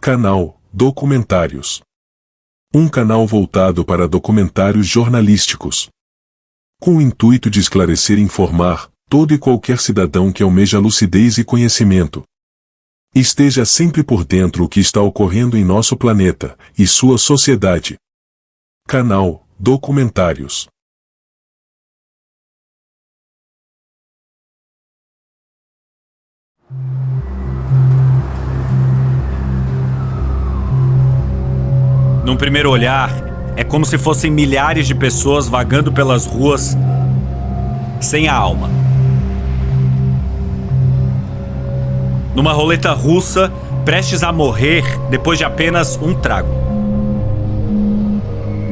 Canal Documentários. Um canal voltado para documentários jornalísticos. Com o intuito de esclarecer e informar todo e qualquer cidadão que almeja lucidez e conhecimento. Esteja sempre por dentro o que está ocorrendo em nosso planeta e sua sociedade. Canal Documentários. Num primeiro olhar, é como se fossem milhares de pessoas vagando pelas ruas sem a alma. Numa roleta russa, prestes a morrer depois de apenas um trago.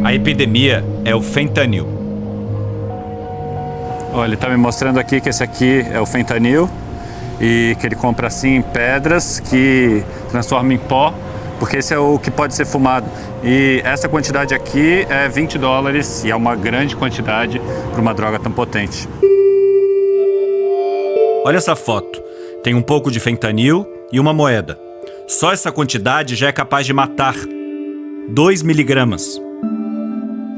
A epidemia é o fentanil. Olha, ele está me mostrando aqui que esse aqui é o fentanil e que ele compra assim em pedras que transforma em pó, porque esse é o que pode ser fumado. E essa quantidade aqui é $20 e é uma grande quantidade para uma droga tão potente. Olha essa foto. Tem um pouco de fentanil e uma moeda. Só essa quantidade já é capaz de matar 2 miligramas.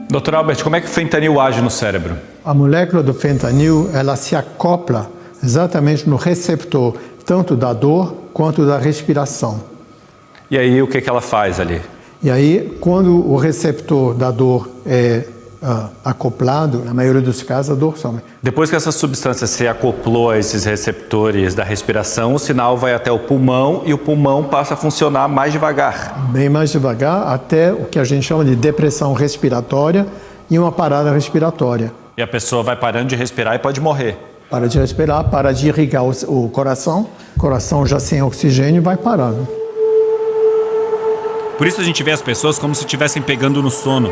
Dr. Albert, como é que o fentanil age no cérebro? A molécula do fentanil, ela se acopla exatamente no receptor, tanto da dor quanto da respiração. E aí, o que ela faz ali? E aí, quando o receptor da dor é acoplado, na maioria dos casos, a dor some. Depois que essa substância se acoplou a esses receptores da respiração, o sinal vai até o pulmão e o pulmão passa a funcionar mais devagar. Bem mais devagar, até o que a gente chama de depressão respiratória e uma parada respiratória. E a pessoa vai parando de respirar e pode morrer. Para de respirar, para de irrigar o coração já sem oxigênio vai parando. Por isso a gente vê as pessoas como se estivessem pegando no sono.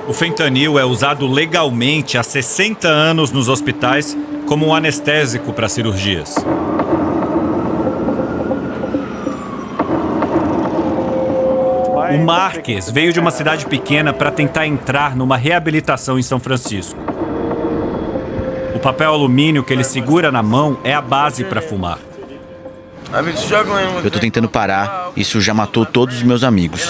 O fentanil é usado legalmente há 60 anos nos hospitais como um anestésico para cirurgias. O Marques veio de uma cidade pequena para tentar entrar numa reabilitação em São Francisco. O papel alumínio que ele segura na mão é a base para fumar. Eu tô tentando parar, isso já matou todos os meus amigos.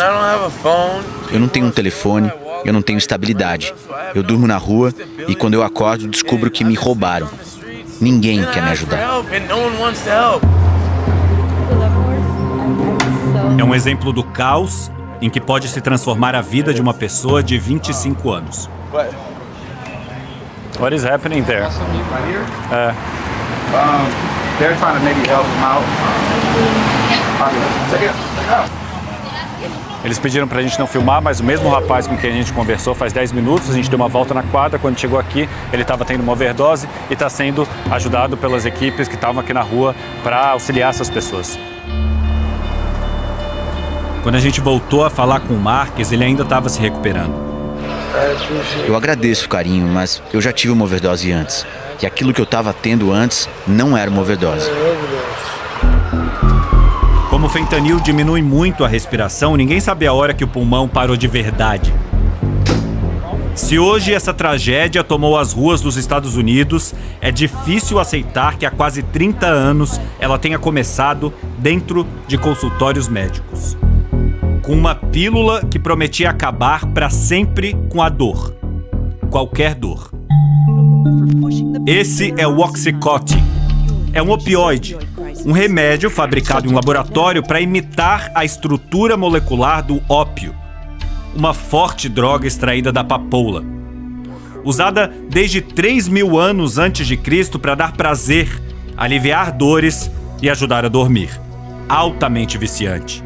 Eu não tenho um telefone, eu não tenho estabilidade. Eu durmo na rua e quando eu acordo descubro que me roubaram. Ninguém quer me ajudar. É um exemplo do caos em que pode se transformar a vida de uma pessoa de 25 anos. What is happening there? They're trying to maybe help him out. Eles pediram pra gente não filmar, mas o mesmo rapaz com quem a gente conversou faz 10 minutos, a gente deu uma volta na quadra, quando chegou aqui, ele estava tendo uma overdose e está sendo ajudado pelas equipes que estavam aqui na rua para auxiliar essas pessoas. Quando a gente voltou a falar com o Marques, ele ainda estava se recuperando. Eu agradeço o carinho, mas eu já tive uma overdose antes. E aquilo que eu estava tendo antes não era uma overdose. Como o fentanil diminui muito a respiração, ninguém sabe a hora que o pulmão parou de verdade. Se hoje essa tragédia tomou as ruas dos Estados Unidos, é difícil aceitar que há quase 30 anos ela tenha começado dentro de consultórios médicos. Com uma pílula que prometia acabar para sempre com a dor. Qualquer dor. Esse é o Oxycontin. É um opioide, um remédio fabricado em um laboratório para imitar a estrutura molecular do ópio, uma forte droga extraída da papoula. Usada desde 3.000 anos antes de Cristo para dar prazer, aliviar dores e ajudar a dormir. Altamente viciante.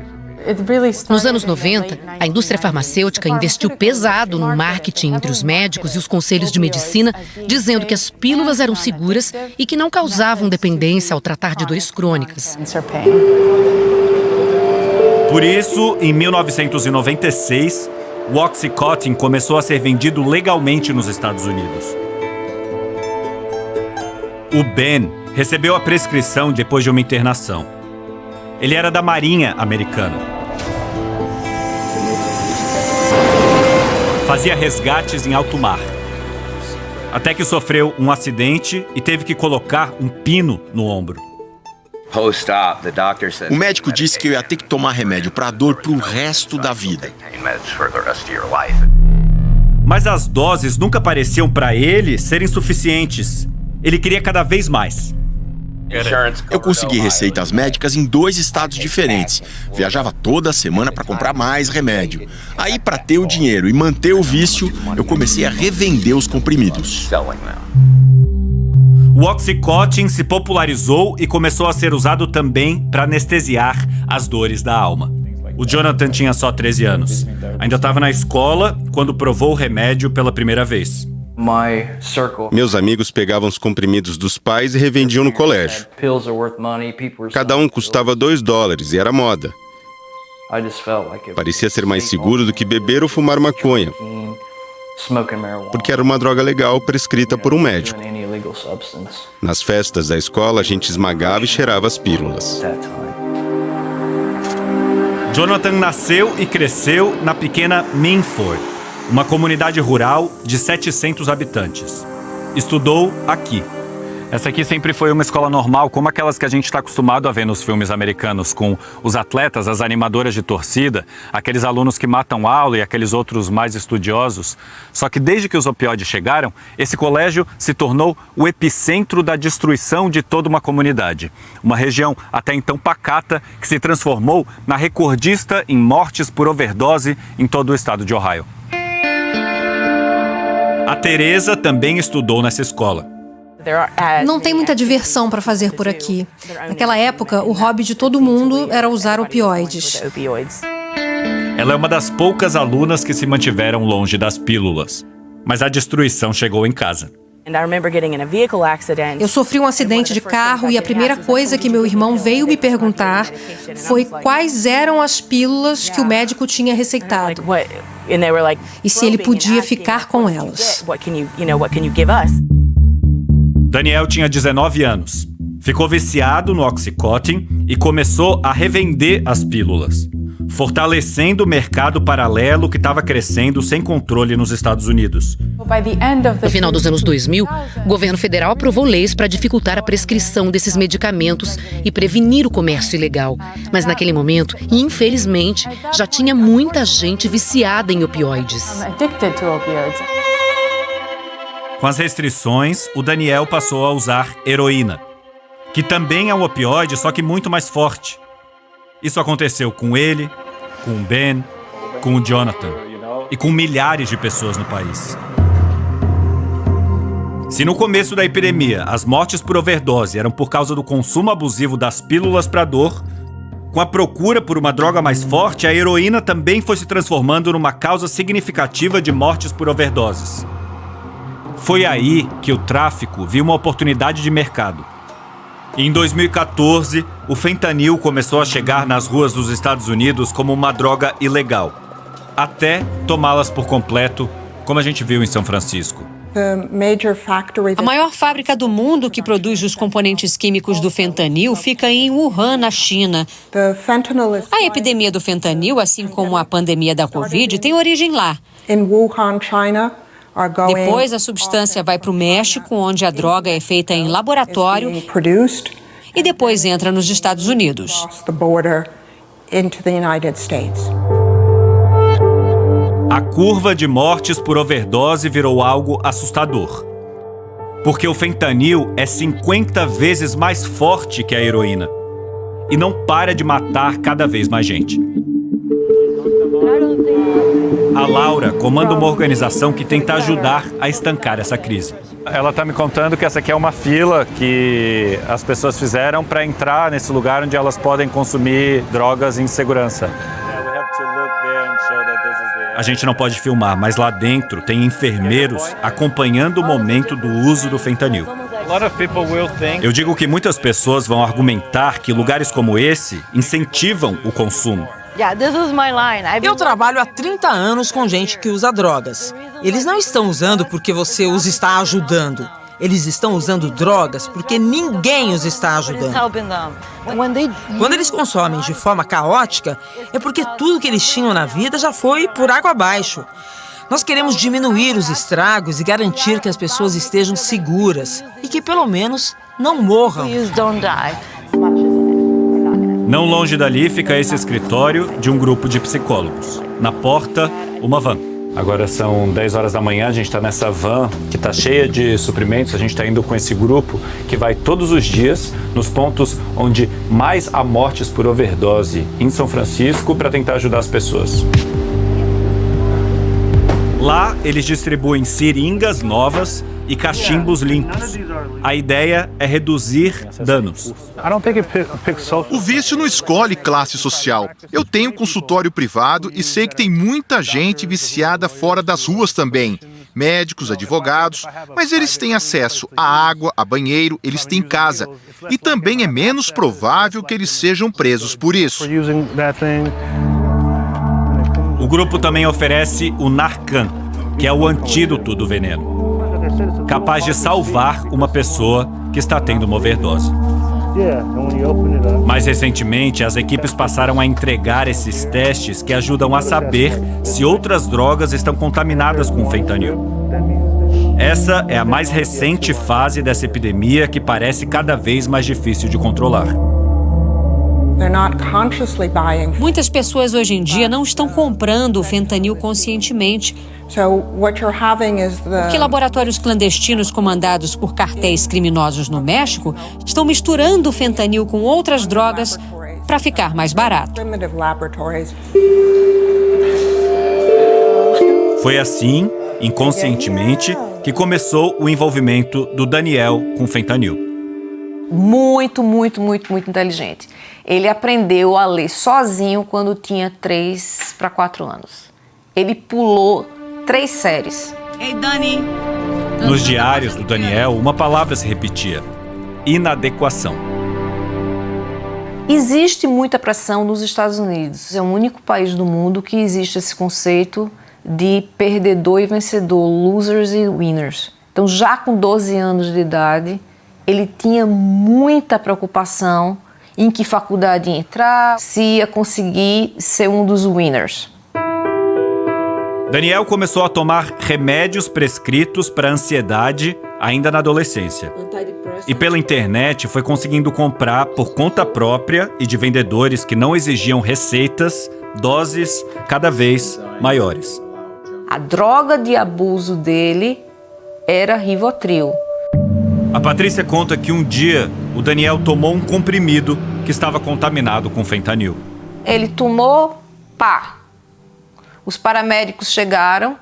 Nos anos 90, a indústria farmacêutica investiu pesado no marketing entre os médicos e os conselhos de medicina, dizendo que as pílulas eram seguras e que não causavam dependência ao tratar de dores crônicas. Por isso, em 1996, o Oxycontin começou a ser vendido legalmente nos Estados Unidos. O Ben recebeu a prescrição depois de uma internação. Ele era da Marinha Americana. Fazia resgates em alto mar. Até que sofreu um acidente e teve que colocar um pino no ombro. O médico disse que eu ia ter que tomar remédio para a dor pro resto da vida. Mas as doses nunca pareciam para ele serem suficientes. Ele queria cada vez mais. Eu consegui receitas médicas em 2 estados diferentes. Viajava toda semana para comprar mais remédio. Aí, para ter o dinheiro e manter o vício, eu comecei a revender os comprimidos. O Oxycontin se popularizou e começou a ser usado também para anestesiar as dores da alma. O Jonathan tinha só 13 anos. Ainda estava na escola quando provou o remédio pela primeira vez. Meus amigos pegavam os comprimidos dos pais e revendiam no colégio. Cada um custava $2 e era moda. Parecia ser mais seguro do que beber ou fumar maconha, porque era uma droga legal prescrita por um médico. Nas festas da escola, a gente esmagava e cheirava as pílulas. Jonathan nasceu e cresceu na pequena Minford, uma comunidade rural de 700 habitantes. Estudou aqui. Essa aqui sempre foi uma escola normal, como aquelas que a gente está acostumado a ver nos filmes americanos, com os atletas, as animadoras de torcida, aqueles alunos que matam aula e aqueles outros mais estudiosos. Só que desde que os opioides chegaram, esse colégio se tornou o epicentro da destruição de toda uma comunidade. Uma região até então pacata que se transformou na recordista em mortes por overdose em todo o estado de Ohio. A Teresa também estudou nessa escola. Não tem muita diversão para fazer por aqui. Naquela época, o hobby de todo mundo era usar opioides. Ela é uma das poucas alunas que se mantiveram longe das pílulas. Mas a destruição chegou em casa. Eu sofri um acidente de carro e a primeira coisa que meu irmão veio me perguntar foi quais eram as pílulas que o médico tinha receitado e se ele podia ficar com elas. Daniel tinha 19 anos. Ficou viciado no Oxycontin e começou a revender as pílulas, fortalecendo o mercado paralelo que estava crescendo sem controle nos Estados Unidos. No final dos anos 2000, o governo federal aprovou leis para dificultar a prescrição desses medicamentos e prevenir o comércio ilegal. Mas naquele momento, infelizmente, já tinha muita gente viciada em opioides. Com as restrições, o Daniel passou a usar heroína, que também é um opioide, só que muito mais forte. Isso aconteceu com ele, com o Ben, com o Jonathan e com milhares de pessoas no país. Se no começo da epidemia as mortes por overdose eram por causa do consumo abusivo das pílulas para dor, com a procura por uma droga mais forte, a heroína também foi se transformando numa causa significativa de mortes por overdoses. Foi aí que o tráfico viu uma oportunidade de mercado. E em 2014, o fentanil começou a chegar nas ruas dos Estados Unidos como uma droga ilegal, até tomá-las por completo, como a gente viu em São Francisco. A maior fábrica do mundo que produz os componentes químicos do fentanil fica em Wuhan, na China. A epidemia do fentanil, assim como a pandemia da Covid, tem origem lá. Depois, a substância vai para o México, onde a droga é feita em laboratório, e depois entra nos Estados Unidos. A curva de mortes por overdose virou algo assustador. Porque o fentanil é 50 vezes mais forte que a heroína. E não para de matar cada vez mais gente. A Laura comanda uma organização que tenta ajudar a estancar essa crise. Ela está me contando que essa aqui é uma fila que as pessoas fizeram para entrar nesse lugar onde elas podem consumir drogas em segurança. A gente não pode filmar, mas lá dentro tem enfermeiros acompanhando o momento do uso do fentanil. Eu digo que muitas pessoas vão argumentar que lugares como esse incentivam o consumo. Eu trabalho há 30 anos com gente que usa drogas. Eles não estão usando porque você os está ajudando. Eles estão usando drogas porque ninguém os está ajudando. Quando eles consomem de forma caótica, é porque tudo que eles tinham na vida já foi por água abaixo. Nós queremos diminuir os estragos e garantir que as pessoas estejam seguras e que, pelo menos, não morram. Não longe dali fica esse escritório de um grupo de psicólogos. Na porta, uma van. Agora são 10 horas da manhã, a gente está nessa van que está cheia de suprimentos. A gente está indo com esse grupo que vai todos os dias nos pontos onde mais há mortes por overdose em São Francisco para tentar ajudar as pessoas. Lá, eles distribuem seringas novas e cachimbos limpos. A ideia é reduzir danos. O vício não escolhe classe social. Eu tenho consultório privado e sei que tem muita gente viciada fora das ruas também. Médicos, advogados, mas eles têm acesso a água, a banheiro, eles têm casa. E também é menos provável que eles sejam presos por isso. O grupo também oferece o Narcan, que é o antídoto do veneno, capaz de salvar uma pessoa que está tendo uma overdose. Mais recentemente, as equipes passaram a entregar esses testes que ajudam a saber se outras drogas estão contaminadas com fentanil. Essa é a mais recente fase dessa epidemia que parece cada vez mais difícil de controlar. Muitas pessoas hoje em dia não estão comprando o fentanil conscientemente. Porque laboratórios clandestinos comandados por cartéis criminosos no México estão misturando o fentanil com outras drogas para ficar mais barato. Foi assim, inconscientemente, que começou o envolvimento do Daniel com fentanil. Muito inteligente. Ele aprendeu a ler sozinho quando tinha 3 para 4 anos. Ele pulou 3 séries. Ei, Dani! Nos diários do Daniel, uma palavra se repetia: inadequação. Existe muita pressão nos Estados Unidos. É o único país do mundo que existe esse conceito de perdedor e vencedor, losers e winners. Então, já com 12 anos de idade, ele tinha muita preocupação em que faculdade ia entrar, se ia conseguir ser um dos winners. Daniel começou a tomar remédios prescritos para ansiedade ainda na adolescência. E pela internet foi conseguindo comprar por conta própria e de vendedores que não exigiam receitas, doses cada vez maiores. A droga de abuso dele era Rivotril. A Patrícia conta que um dia o Daniel tomou um comprimido que estava contaminado com fentanil. Ele tomou, pá. Os paramédicos chegaram,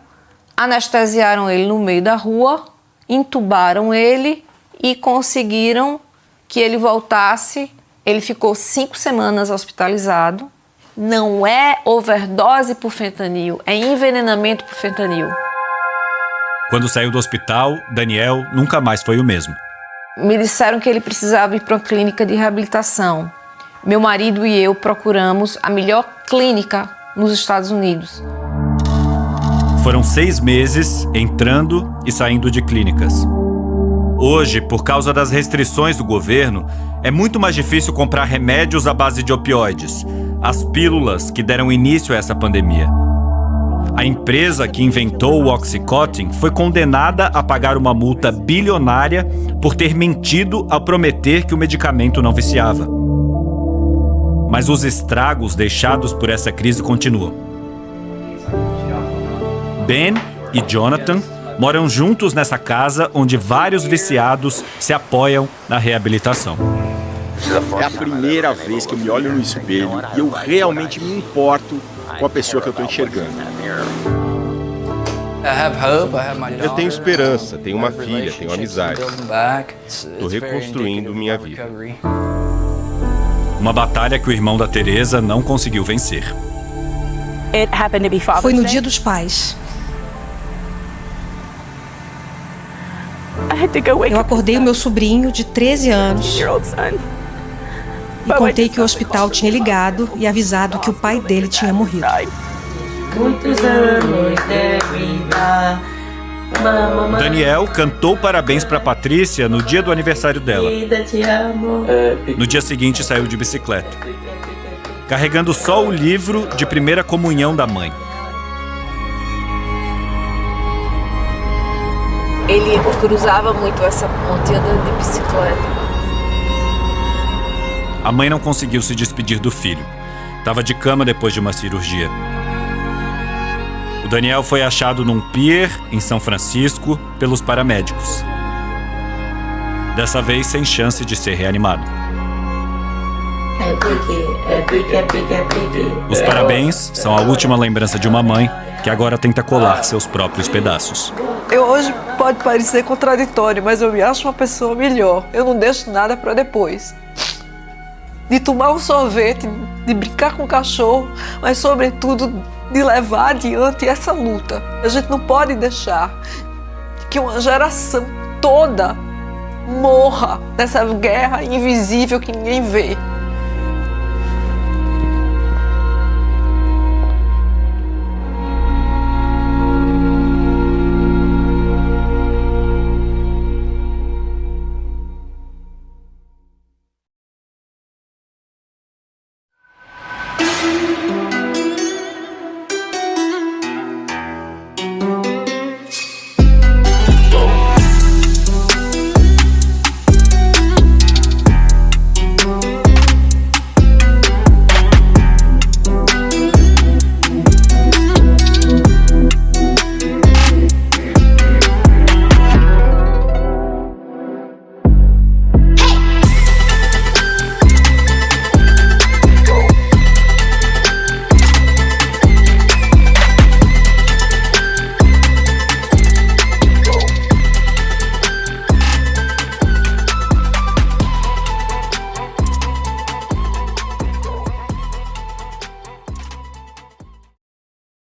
anestesiaram ele no meio da rua, entubaram ele e conseguiram que ele voltasse. Ele ficou 5 semanas hospitalizado. Não é overdose por fentanil, é envenenamento por fentanil. Quando saiu do hospital, Daniel nunca mais foi o mesmo. Me disseram que ele precisava ir para uma clínica de reabilitação. Meu marido e eu procuramos a melhor clínica nos Estados Unidos. Foram 6 meses entrando e saindo de clínicas. Hoje, por causa das restrições do governo, é muito mais difícil comprar remédios à base de opioides, as pílulas que deram início a essa pandemia. A empresa que inventou o Oxycontin foi condenada a pagar uma multa bilionária por ter mentido ao prometer que o medicamento não viciava. Mas os estragos deixados por essa crise continuam. Ben e Jonathan moram juntos nessa casa onde vários viciados se apoiam na reabilitação. É a primeira vez que eu me olho no espelho e eu realmente me importo com a pessoa que eu estou enxergando. Eu tenho esperança, tenho uma filha, tenho amizade. Estou reconstruindo minha vida. Uma batalha que o irmão da Teresa não conseguiu vencer. Foi no Dia dos Pais. Eu acordei o meu sobrinho de 13 anos e contei que o hospital tinha ligado e avisado que o pai dele tinha morrido. Muitos anos de vida. Daniel cantou parabéns para Patrícia no dia do aniversário dela. No dia seguinte saiu de bicicleta, carregando só o livro de primeira comunhão da mãe. Ele cruzava muito essa ponte andando de bicicleta. A mãe não conseguiu se despedir do filho. Estava de cama depois de uma cirurgia. O Daniel foi achado num pier em São Francisco pelos paramédicos. Dessa vez sem chance de ser reanimado. Os parabéns são a última lembrança de uma mãe que agora tenta colar seus próprios pedaços. Eu hoje pode parecer contraditório, mas eu me acho uma pessoa melhor. Eu não deixo nada para depois. De tomar um sorvete, de brincar com o cachorro, mas sobretudo de levar adiante essa luta. A gente não pode deixar que uma geração toda morra nessa guerra invisível que ninguém vê.